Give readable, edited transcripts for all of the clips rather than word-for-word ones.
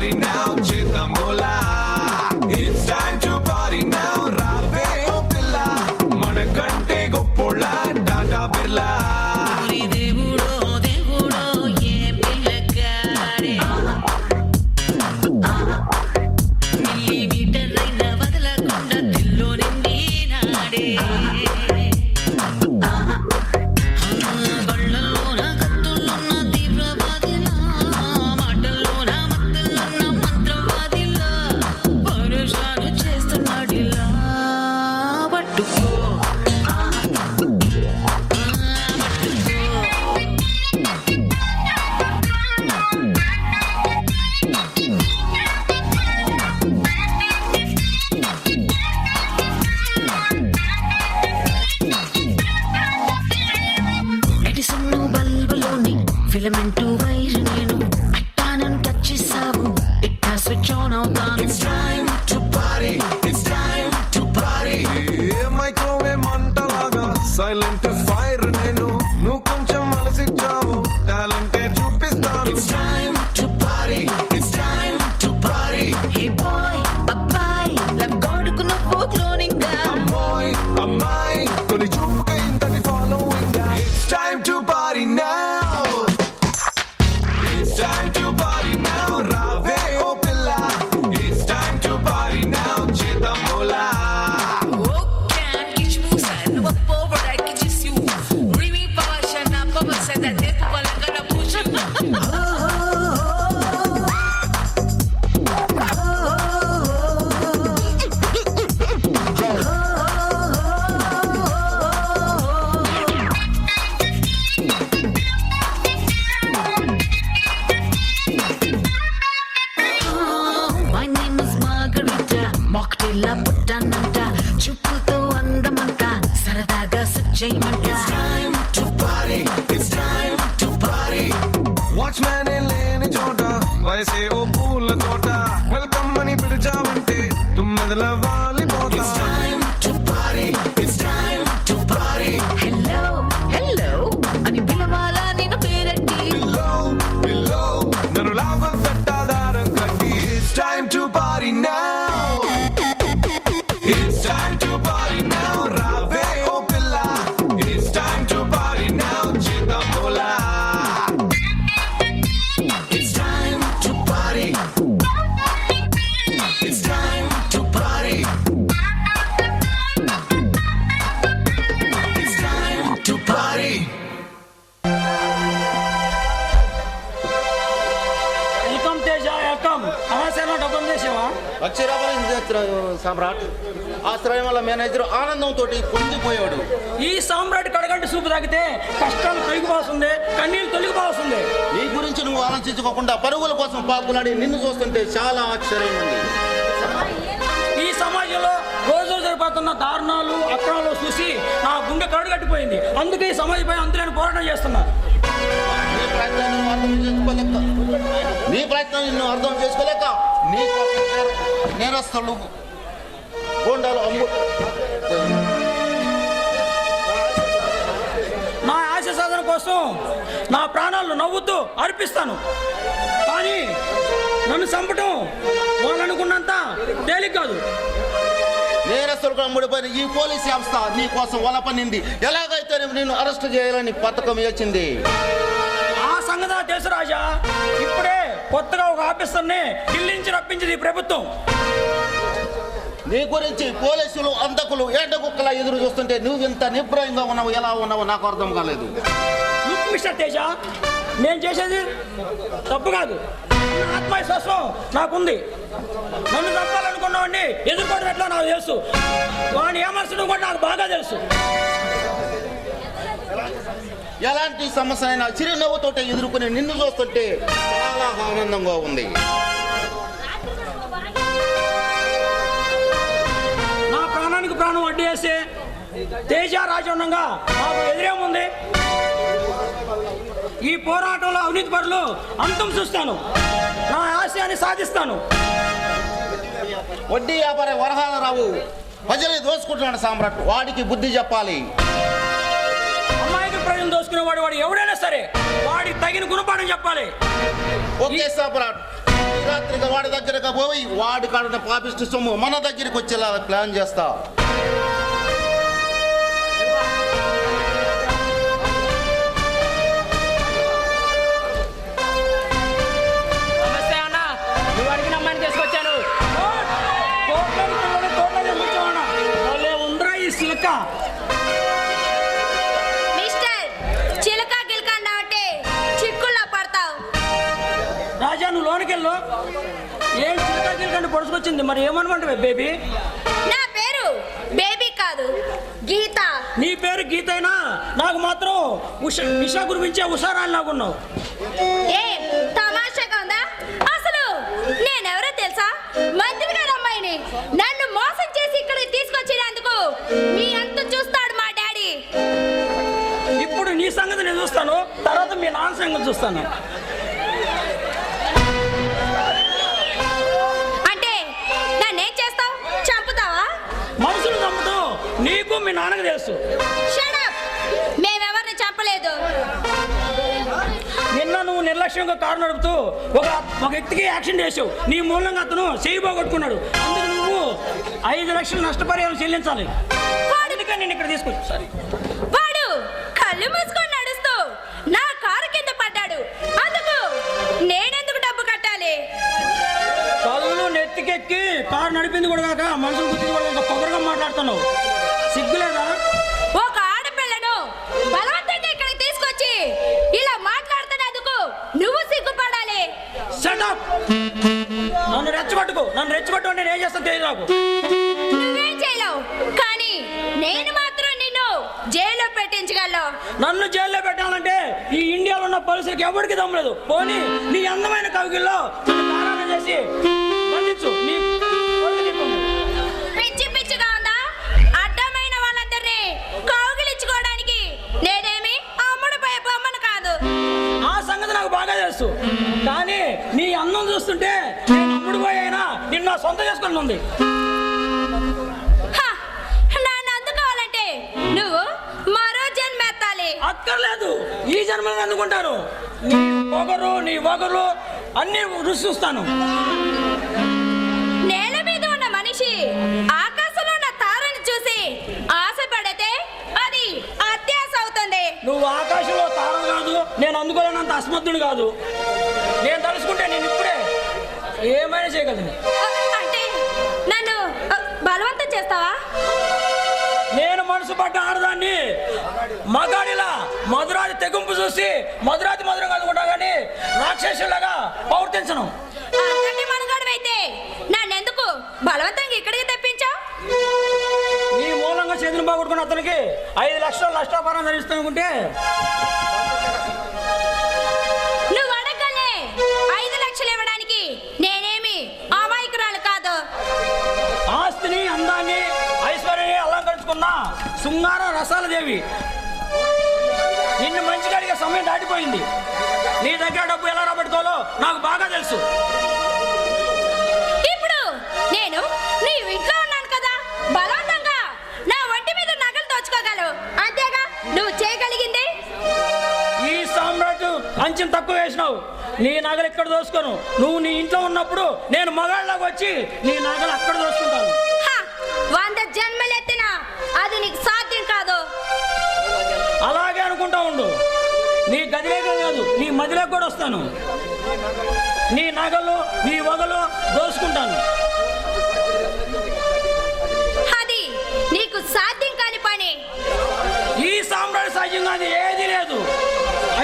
party now, Chitamola. It's time to party now, Rave Opilla. Manakante Gopola, Tata Birla. Filament wire nenu attanan touch chesavu itta switch on avutanu. It's time to party, it's time to party. Microwave mantalaga silent fire nenu nu koncham alasichavu talent chupistanu. It's time to party, it's time to party. Hey boy, abbai love god ku navvu cloning ga Boy, ammai toli chupuga intani following ga. It's time to party now. It's time to party now, Rave Opilla. It's time to party now, Chitamola. oh can't catch me side no over I can just you dreamy passion na papa said that they palanga na push My name is Margarita Mocktail పుట్టానంట చూపుతో అందమంట సరదాగా సచ్చేయమంట. It's time to party, it's time to party. Watchman లేని చోట వయసే ఓ పూల తోట welcome అని పిలిచావంటే తుమ్మెదల వాలిపోతా. It's time to party, it's time to party. Hello hello అని పిలవాలా నేను పేరెట్టి. Below, below, నన్ను లాభం కట్టాదారం కట్టి. It's time to party now. It's time to party now, Rave Opilla. It's time to party now, Chitamola. It's time to party. It's time to party. It's time to party. Welcome Teja welcome. అవసరం డబ్బం చేసావా? సామ్రాట్ ఆశ్రయం వల్ల manager ఆనందంతో పొందిపోయాడు. ఈ సామ్రాట్ కడగంటి సూపు తాగితే కష్టాలు తొలగిపోతుంది, కన్నీళ్ళు తొలగిపోతుంది. నీ గురించి నువ్వు ఆలోచించుకోకుండా పరుగుల కోసం పాకులాడి నిన్ను చూస్తుంటే చాలా ఆశ్చర్యం ఉంది. ఈ సమాజంలో రోజు జరిపోతున్న దారుణాలు అక్రమాలు చూసి నా గుండె కడుగట్టిపోయింది. అందుకే ఈ సమాజంపై అంతులేని పోరాటం చేస్తున్నా. నీ ప్రయత్నం నిన్ను అర్థం చేసుకోలేక నీ నేరస్తులు గోండాలు నా ఆశ సాధన కోసం నా ప్రాణాలను నవ్వుతూ అర్పిస్తాను. కానీ నన్ను చంపటం వాళ్ళు అనుకున్నంత తేలిక కాదు. నేరస్తులకు అమ్ముడిపోయిన ఈ పోలీస్ వ్యవస్థ నీ కోసం వలపనింది. ఎలాగైతే నిన్ను అరెస్ట్ చేయాలని పథకం వేచింది. ఆ సంగతి నాకు తెలుసు రాజా. ఇప్పుడే కొత్తగా ఒక ఆఫీసర్ని ఢిల్లీ నుంచి రప్పించింది ఈ ప్రభుత్వం. నీ గురించి పోలీసులు అంతకులు ఏటకుక్కలా ఎదురు చూస్తుంటే నువ్వు ఇంత నిబ్రాయంగా ఉన్నావు, ఎలా ఉన్నావు నాకు అర్థం కాలేదు. లుక్ మిస్టర్ తేజ, నేను చేసేది తప్పు కాదు. నా ఆత్మవిశ్వాసం నాకుంది. నన్ను చంపాలనుకున్నవాడిని ఎదుర్కోవడం ఎట్లా నాకు తెలుసు. వాడిని ఏమర్చడం కూడా నాకు బాగా తెలుసు. ఎలాంటి సమస్య అయినా చిరునవ్వుతో ఎదుర్కొని నిన్ను చూస్తుంటే చాలా ఆనందంగా ఉంది. నా ప్రాణానికి ప్రాణం అడ్డు వేసే తేజ రాజవండంగా నాకు ఎదురేముంది. ఈ పోరాటంలో అవినీతి పరులు అంతం చూస్తాను. నా ఆశయాన్ని సాధిస్తాను. వడ్డీ వ్యాపారి వరహాలరావు ప్రజల్ని దోచుకుంటున్నాడు సామ్రాట్. వాడికి బుద్ధి చెప్పాలి. అమ్మాయికి ప్రజలు దోసుకునేవాడు వాడు ఎవడైనా సరే వాడికి తగిన గుణపాఠం చెప్పాలి. ఓకే సాపరాట్, ఈ రాత్రిగా వాడి దగ్గరకు పోయి వాడి కాడిన పాపిష్టి సొమ్ము మన దగ్గరికి వచ్చేలా ప్లాన్ చేస్తా. నమస్తే అన్న, నువ్వు అడిగిన అమ్మాయిని తీసుకొచ్చాను. ఉందిరా ఈ సిలక. మిస్టర్ చిలక గిలక అంటే చిక్కుల్లో పడతావు. రాజా నువ్వు లోనికి ఏం చిలక గిలకంటే పొడుచుకొచ్చింది, మరి ఏమనమంటావే బేబీ? నా పేరు బేబీ కాదు, గీత. నీ పేరు గీతైనా నాకు మాత్రం ఉషా గురించే ఉషారాని లాగున్నావు. ఏం తమాషాగా ఉందా? అసలు నేనెవరో తెలుసా? మంత్రి గారి అమ్మాయిని. నన్ను మోసం చేసి ఇక్కడికి తీసుకొచ్చినందుకు మీ అంత చూస్తాడు మా డాడీ. ఇప్పుడు నీ సంగతి నేను చూస్తాను, తర్వాత మీ నాన్న సంగతి చూస్తాను. అంటే నన్నేం చేస్తావు? చంపుతావా? మనుషులు చంపుతావు, నీకు మీ నాన్నకు తెలుసు. Shut up! మేమెవరిని చంపలేదు. నిన్న నువ్వు నిర్లక్ష్యంగా కారు నడుపుతూ ఒక వ్యక్తికి యాక్సిడెంట్ చేసావు. నీ మూలంగా అతను చేయి పోగొట్టుకున్నాడు. అందుకు నువ్వు 5 లక్షలు నష్టపరిహారం చెల్లించాలి. అందుకని నేను ఇక్కడ తీసుకొచ్చి సారీ. వాడు కళ్ళు మూసుకొని నడుస్తూ నా కారు కింద పడ్డాడు. అందుకు నేనెందుకు డబ్బు కట్టాలి? కళ్ళు నెత్తికెక్కి కారు నడిపింది కూడా కాక మనుషులు గుర్తింది కూడా కాక పొగరుగా మాట్లాడుతున్నావు. సిగ్గులేదా? ఒక ఆడపిల్లను బలవంతంగా ఇక్కడికి తీసుకొచ్చి ఇలా మాట్లాడుతున్నందుకు నువ్వు సిగ్గుపడాలి. Shut up! నన్ను రెచ్చగొట్టు అంటే నేను చేస్తాను తెలియదు నాకు. నువ్వేం చేయలేవు, కానీ నేను మాత్రం నిన్ను జైల్లో పెట్టించగలను. నన్ను జైల్లో పెట్టాలంటే ఈ ఇండియాలో ఉన్న పోలీసులకు ఎవరికి దమ్మలేదు. పోనీ నీ అందమైన కవిగిల్లో దారాన్ని చేసి బంధించు. నీ కొడుకు నీకుంది. పిచ్చి పిచ్చిగా ఉందా? అడ్డమైన వాళ్ళందరినీ కౌగిలించుకోవడానికి నేనేమి అమ్ముడుపోయే బొమ్మను కాదు. ఆ సంగతి నాకు బాగా తెలుసు, కానీ నీ అందం చూస్తుంటే నేను అమ్ముడు పోయినా నిన్ను సొంత చేసుకుని ఉంది. హ! నన్ను అందుకోవాలంటే నువ్వు మరో జన్మెత్తాలి. అక్కర్లేదు, ఈ జన్మలను అందుకుంటాను. నీ పొగరు నీ వగరు అన్ని రుచి చూస్తాను. నేల మీద ఉన్న మనిషి ఆకాశంలో ఉన్న తారని చూసి ఆశపడితే అది అత్యాశ అవుతుంది. నువ్వు ఆకాశంలో తారం కాదు, నేను అందుకోలేనంత అసమర్థుడు కాదు. నేను తలుసుకుంటే నేను ఇప్పుడే ఏమైనా చేయగలను. అంటే నన్ను బలవంతం చేస్తావా? నేను మనసు పడ్డ ఆడదాన్ని మగాడిలా మధురాతి తెగింపు చూసి మధురంగా అనుకుంటా కానీ రాక్షసులాగా ప్రవర్తించను. అంతటి మనగాడివైతే నన్నెందుకు బలవంతంగా ఇక్కడికి తెప్పించావు? నీ మూలంగా చేతులు బాగొట్టుకున్న అతనికి 5 లక్షలు నష్టపరం ధరిస్తానుకుంటే నువ్వు అడగలే 5 లక్షలు ఇవ్వడానికి నేనేమి అమాయకురాలు కాదు. ఆస్తిని అందాన్ని ఐశ్వర్యాన్ని అలంకరించుకున్న శృంగార రసాల దేవి. నిన్ను మంచిగా అడిగే సమయం దాటిపోయింది. నీ దగ్గర డబ్బు ఎలా రాబట్టుకోవాలో నాకు బాగా తెలుసు. ఇప్పుడు నేను నీ ఇంట్లో ఉన్నాను కదా, బలవంతంగా నా ఒంటి మీద నగలు దోచుకోగలవు. అంతేగా నువ్వు చేయగలిగింది. ఈ సామ్రాజ్యం అంచెం తక్కువ వేసినావు. నీ నగలు ఎక్కడ దోసుకోను. నువ్వు నీ ఇంట్లో ఉన్నప్పుడు నేను మగాళ్ళకి వచ్చి నీ నగలు అక్కడ దోసుకుంటాను. 100 జన్మలెత్తినా అది నీకు సాధ్యం కాదు. అలాగే అనుకుంటా ఉండు. నీ గదిలోకే కాదు, నీ మదిలోకి కూడా వస్తాను. నీ నగలు నీ వగలు దోసుకుంటాను. అది నీకు సాధ్యం కాని పని. ఈ సామ్రాజ్య సాధ్యంగా అది ఏది లేదు.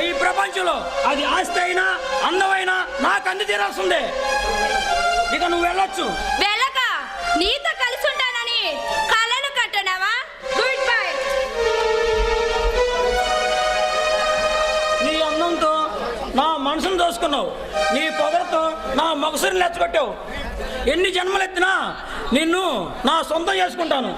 ఈ ప్రపంచంలో అది ఆస్తి అయినా అందమైనా నాకు అంది తీరాల్సిందే. ఇక నువ్వు వెళ్ళొచ్చు. వెళ్ళక నీతో కలిసి ఉంటానని కలలు కంటున్నావా? Good bye. నీ అందంతో నా మనసును దోసుకున్నావు. నీ పొగరతో నా మొగసుని నెచ్చగొట్టావు. ఎన్ని జన్మలెత్తినా నిన్ను నా సొంతం చేసుకుంటాను.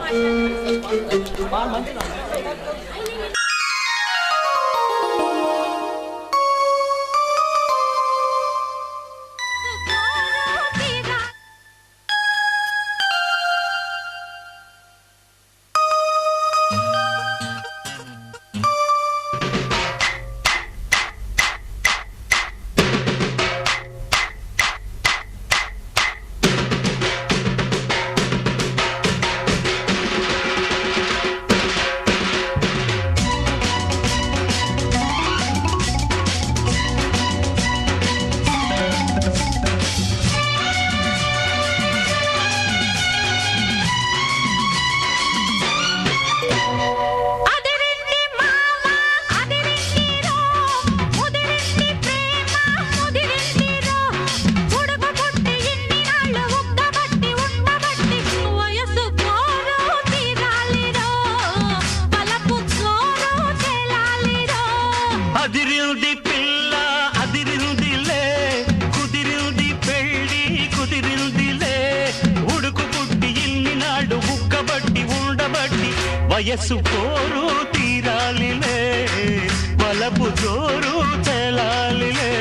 వయస్సు పోరు తీరాలిలే వలపు జోరు తెలాలిలే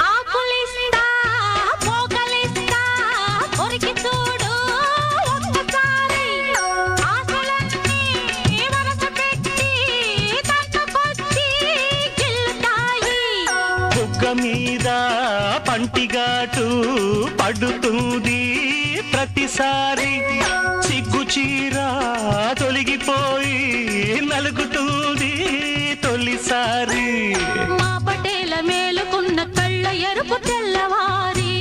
ఆకులిస్తా పోగలిస్తా కొరికి చూడు ఒక్కసారి ఆశలన్నీ వరస పెట్టి తట్టుకొచ్చి గిల్లుతాయి బుగ్గ మీద పంటిగాటు పడుతుంది ప్రతిసారి సిగ్గు చీర తొలగిపోయి నలుగుతుంది తొలిసారి మా పటేల మేలుకున్న కళ్ళ ఎరుపు తెల్లవారి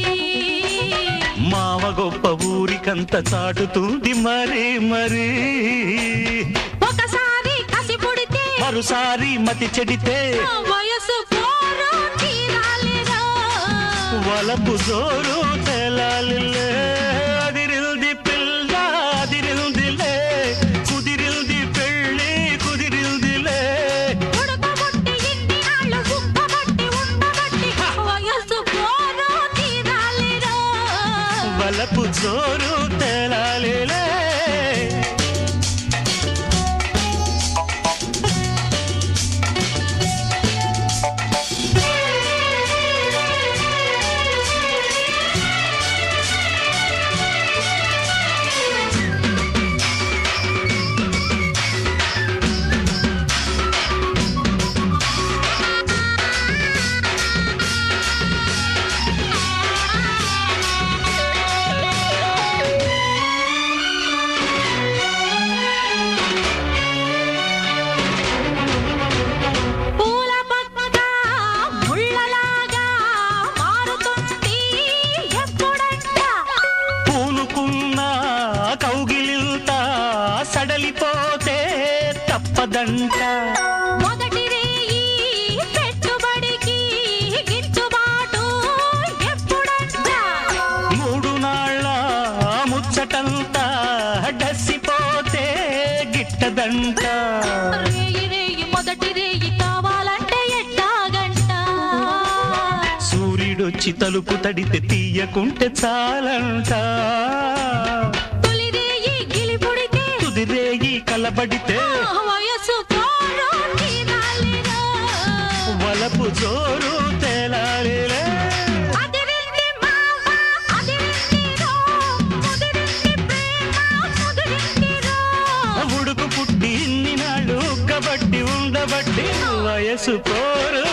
మావ గొప్ప ఊరికంత చాటుతుంది మరి మరి ఒకసారి కసి పుడితే మరోసారి మతి చెడితే వయసు పోరు తీరాలిరా వలపు జోరు తెలాలిలే అదిరిల్ది పిల్ల అదిరిల్దిలే కుదిరిల్ది పెళ్ళి కుదిరిల్దిలే ఉడకబొట్టి ఇన్ని నాళ్ళు ఉక్కబట్టి ఉండబట్టి వయసు పోరు తీరాలిరా వలపు జోరు తెలాలిలే పూల పక్క ముళ్ళలాగా మారుతుంది ఎప్పుడంట పూనుకున్న కౌగిలింత సడలిపోతే తప్పదంట మొదటి రేయి పెట్టుబడికి గిట్టుబాటు ఎప్పుడంట మూడు నాళ్ళ ముచ్చటంతా డసిపోతే గిట్టదంట రేయి రేయి మొదటి రేయి కావాలంటే ఎట్టాగంట సూర్యుడొచ్చి తలుపు తడితే తీయకుంటే చాలంట తొలి రేయి గిలిపుడితే తుదిరేగి కలబడితే వయసు పోరు తీరాలిరా వలపు జోరు తేలాలిలే అదిరింది మావ అదిరిందిరో ముదిరింది ప్రేమ ముదిరిందిరో ఉడుకు పుట్టి ఇన్ని నాళ్ళు కబట్టి ఉండబట్టి వయసు పోరు